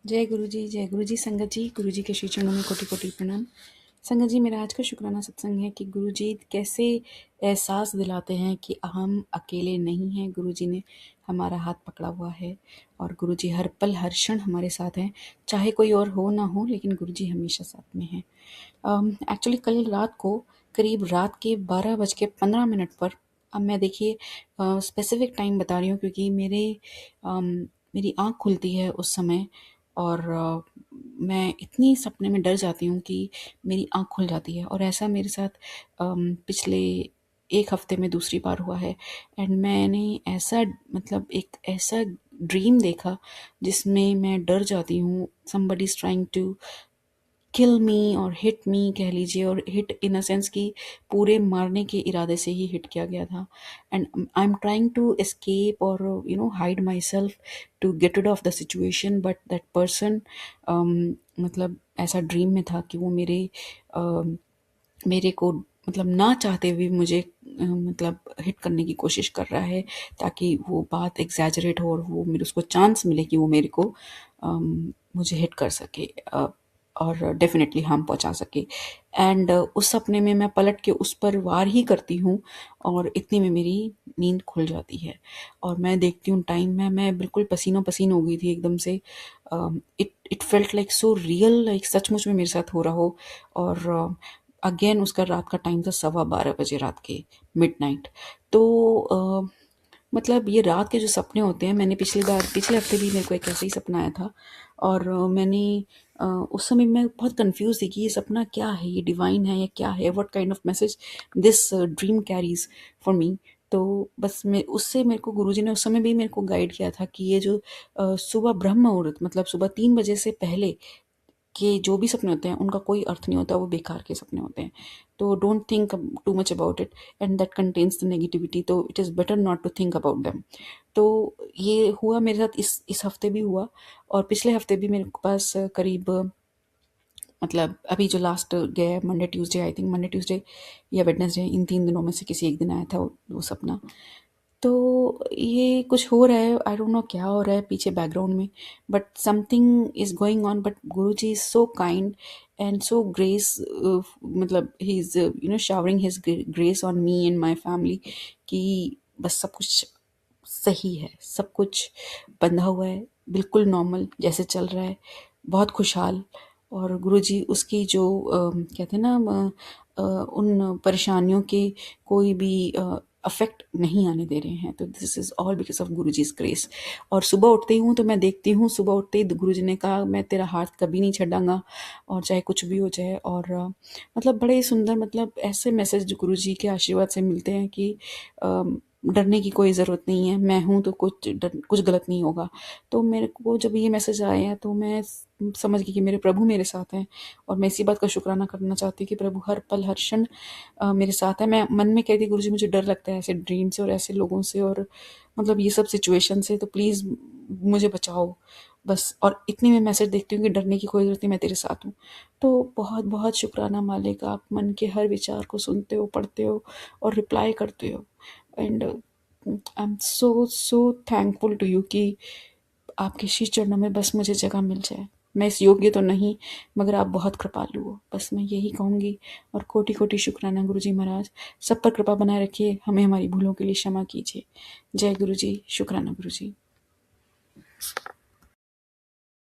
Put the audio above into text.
जय गुरु जी संगत जी। गुरु जी के श्री चरणों में कोटि कोटि प्रणाम। संगत जी, मेरा आज का शुक्राना सत्संग है कि गुरु जी कैसे एहसास दिलाते हैं कि हम अकेले नहीं हैं। गुरु जी ने हमारा हाथ पकड़ा हुआ है और गुरु जी हर पल हर क्षण हमारे साथ हैं, चाहे कोई और हो ना हो, लेकिन गुरु जी हमेशा साथ में हैं। एक्चुअली कल रात को करीब रात के 12:15 पर, अब मैं देखिए स्पेसिफिक टाइम बता रही हूँ क्योंकि मेरी आँख खुलती है उस समय और मैं इतनी सपने में डर जाती हूँ कि मेरी आँख खुल जाती है। और ऐसा मेरे साथ पिछले 1 हफ्ते में दूसरी बार हुआ है। एंड मैंने ऐसा एक ऐसा ड्रीम देखा जिसमें मैं डर जाती हूँ। Somebody is trying to kill me और हिट मी कह लीजिए, और हिट इन अ सेंस कि पूरे मारने के इरादे से ही हिट किया गया था। And I am trying to escape और hide myself to get rid of the situation, but that person ऐसा ड्रीम में था कि वो मेरे को ना चाहते हुए मुझे हिट करने की कोशिश कर रहा है, ताकि वो बात एग्जैजरेट हो और वो मेरे उसको चांस मिले कि वो मेरे को मुझे हिट कर सके और डेफिनेटली हार्म पहुंचा सके। एंड उस सपने में मैं पलट के उस पर वार ही करती हूँ और इतनी में मेरी नींद खुल जाती है और मैं देखती हूँ टाइम में मैं बिल्कुल पसीनों पसीन हो गई थी एकदम से। It it felt like so real, like सचमुच में मेरे साथ हो रहा हो। और अगेन उसका रात का टाइम था 12:15 रात के, मिडनाइट। तो ये रात के जो सपने होते हैं, मैंने पिछले हफ्ते भी मेरे को एक ऐसा ही सपना आया था और मैंने उस समय मैं बहुत कंफ्यूज थी कि ये सपना क्या है, ये डिवाइन है या क्या है, what kind of message this dream carries for me. तो बस मैं उससे मेरे को गुरुजी ने उस समय भी मेरे को गाइड किया था कि ये जो सुबह ब्रह्म मुहूर्त, सुबह 3 बजे से पहले कि जो भी सपने होते हैं उनका कोई अर्थ नहीं होता, वो बेकार के सपने होते हैं। तो don't think too much about it, and that contains the negativity, तो it is better not to think about them. तो ये हुआ मेरे साथ, इस हफ्ते भी हुआ और पिछले हफ्ते भी मेरे पास करीब अभी जो लास्ट गया Monday Tuesday, I think Monday Tuesday या वेडनेसडे, इन 3 दिनों में से किसी एक दिन आया था वो सपना। तो ये कुछ हो रहा है, आई डोंट नो क्या हो रहा है पीछे बैकग्राउंड में, but something is going on. But Guruji is so kind and so grace, he is showering his grace on me and my family कि बस सब कुछ सही है, सब कुछ बंधा हुआ है, बिल्कुल नॉर्मल जैसे चल रहा है, बहुत खुशहाल। और गुरुजी उसकी जो कहते हैं ना उन परेशानियों के कोई भी अफेक्ट नहीं आने दे रहे हैं। तो this is all because of Guruji's grace. और सुबह उठते ही हूँ तो मैं देखती हूँ, सुबह उठते ही गुरुजी ने कहा मैं तेरा हाथ कभी नहीं छड़ाऊंगा और चाहे कुछ भी हो जाए। और बड़े ही सुंदर, ऐसे मैसेज जो गुरुजी के आशीर्वाद से मिलते हैं कि डरने की कोई ज़रूरत नहीं है, मैं हूँ तो कुछ गलत नहीं होगा। तो मेरे को जब ये मैसेज आए हैं तो मैं समझ गई कि मेरे प्रभु मेरे साथ हैं और मैं इसी बात का शुक्राना करना चाहती हूँ कि प्रभु हर पल हर क्षण मेरे साथ है। मैं मन में कहती गुरुजी मुझे डर लगता है ऐसे ड्रीम से और ऐसे लोगों से और ये सब सिचुएशन से, तो प्लीज़ मुझे बचाओ बस। और इतनी मैं मैसेज देखती हूँ कि डरने की कोई ज़रूरत नहीं, मैं तेरे साथ हूँ। तो बहुत बहुत शुक्राना मालिक, आप मन के हर विचार को सुनते हो, पढ़ते हो और रिप्लाई करते हो। And I am so so thankful to you कि आपके श्री चरणों में बस मुझे जगह मिल जाए। मैं इस योग्य तो नहीं, मगर आप बहुत कृपालु हो, बस मैं यही कहूँगी। और कोटि कोटि शुक्राना गुरुजी महाराज, सब पर कृपा बनाए रखिए, हमें हमारी भूलों के लिए क्षमा कीजिए। जय गुरुजी, शुक्राना गुरुजी।